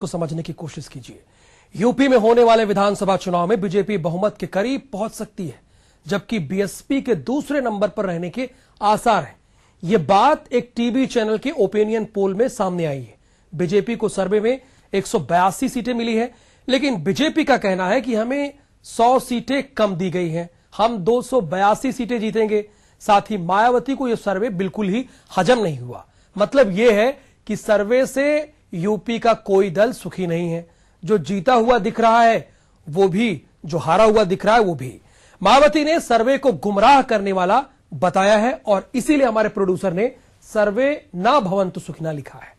को समझने की कोशिश कीजिए। यूपी में होने वाले विधानसभा चुनाव में बीजेपी बहुमत के करीब पहुंच सकती है, जबकि बीएसपी के दूसरे नंबर पर रहने के आसार हैं। यह बात एक टीवी चैनल के ओपिनियन पोल में सामने आई है। बीजेपी को सर्वे में 182 सीटें मिली है, लेकिन बीजेपी का कहना है कि हमें 100 सीटें कम दी गई हैं, हम 282 सीटें जीतेंगे। साथ ही मायावती को यह सर्वे बिल्कुल ही हजम नहीं हुआ। मतलब यह है कि सर्वे से यूपी का कोई दल सुखी नहीं है। जो जीता हुआ दिख रहा है वो भी, जो हारा हुआ दिख रहा है वो भी। मायावती ने सर्वे को गुमराह करने वाला बताया है और इसीलिए हमारे प्रोड्यूसर ने सर्वे ना भवन्तु सुखिना लिखा है।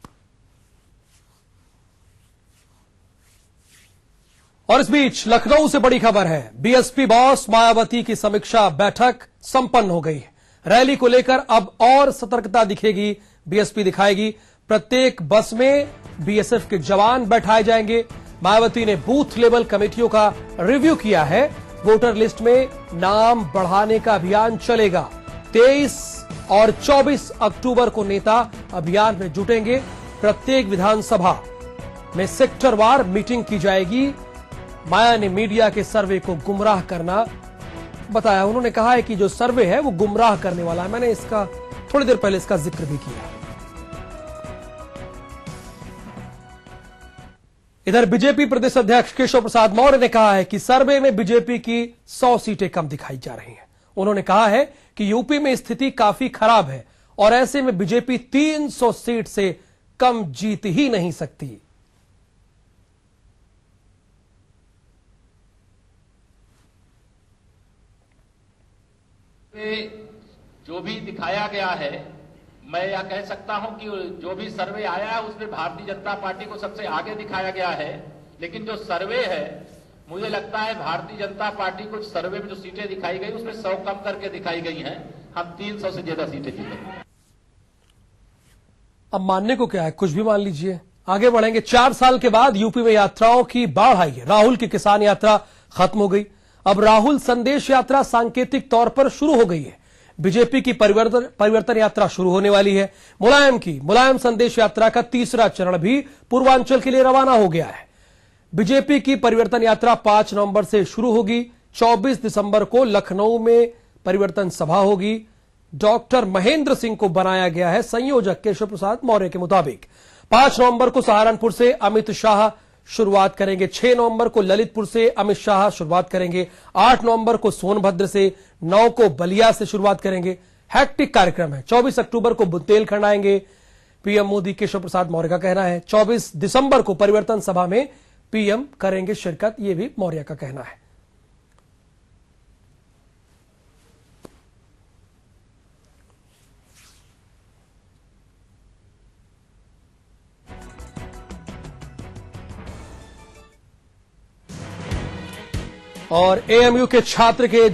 और इस बीच लखनऊ से बड़ी खबर है। बीएसपी बॉस मायावती की समीक्षा बैठक संपन्न हो गई है। रैली को लेकर अब और सतर्कता दिखेगी, बीएसपी दिखाएगी। प्रत्येक बस में बीएसएफ के जवान बैठाए जाएंगे। मायावती ने बूथ लेवल कमेटियों का रिव्यू किया है। वोटर लिस्ट में नाम बढ़ाने का अभियान चलेगा। 23 और 24 अक्टूबर को नेता अभियान में जुटेंगे। प्रत्येक विधानसभा में सेक्टरवार मीटिंग की जाएगी। माया ने मीडिया के सर्वे को गुमराह करना बताया। उन्होंने कहा है कि जो सर्वे है वो गुमराह करने वाला है। मैंने इसका थोड़ी देर पहले इसका जिक्र भी किया। इधर बीजेपी प्रदेश अध्यक्ष केशव प्रसाद मौर्य ने कहा है कि सर्वे में बीजेपी की 100 सीटें कम दिखाई जा रही हैं। उन्होंने कहा है कि यूपी में स्थिति काफी खराब है और ऐसे में बीजेपी 300 सीट से कम जीत ही नहीं सकती। जो भी दिखाया गया है, मैं यह कह सकता हूं कि जो भी सर्वे आया है उसमें भारतीय जनता पार्टी को सबसे आगे दिखाया गया है। लेकिन जो सर्वे है, मुझे लगता है भारतीय जनता पार्टी को सर्वे में जो सीटें दिखाई गई उसमें 100 कम करके दिखाई गई हैं। हम 300 से ज्यादा सीटें जीतेंगे। अब मानने को क्या है, कुछ भी मान लीजिए। आगे बढ़ेंगे। 4 साल के बाद यूपी में यात्राओं की बाढ़ आई है। राहुल की किसान यात्रा खत्म हो गई। अब राहुल संदेश यात्रा सांकेतिक तौर पर शुरू हो गई है। बीजेपी की परिवर्तन यात्रा शुरू होने वाली है। मुलायम संदेश यात्रा का तीसरा चरण भी पूर्वांचल के लिए रवाना हो गया है। बीजेपी की परिवर्तन यात्रा 5 नवंबर से शुरू होगी। 24 दिसंबर को लखनऊ में परिवर्तन सभा होगी। डॉक्टर महेंद्र सिंह को बनाया गया है संयोजक केशव प्रसाद मौर्य के मुताबिक। 5 नवंबर को सहारनपुर से अमित शाह शुरुआत करेंगे। 6 नवंबर को ललितपुर से अमित शाह शुरुआत करेंगे। 8 नवंबर को सोनभद्र से, 9 को बलिया से शुरुआत करेंगे। हैक्टिक कार्यक्रम है। 24 अक्टूबर को बुंदेलखंड आएंगे। पीएम मोदी केशव प्रसाद मौर्य का कहना है। 24 दिसंबर को परिवर्तन सभा में पीएम करेंगे शिरकत, यह भी मौर्य का कहना है। और एएमयू के छात्र के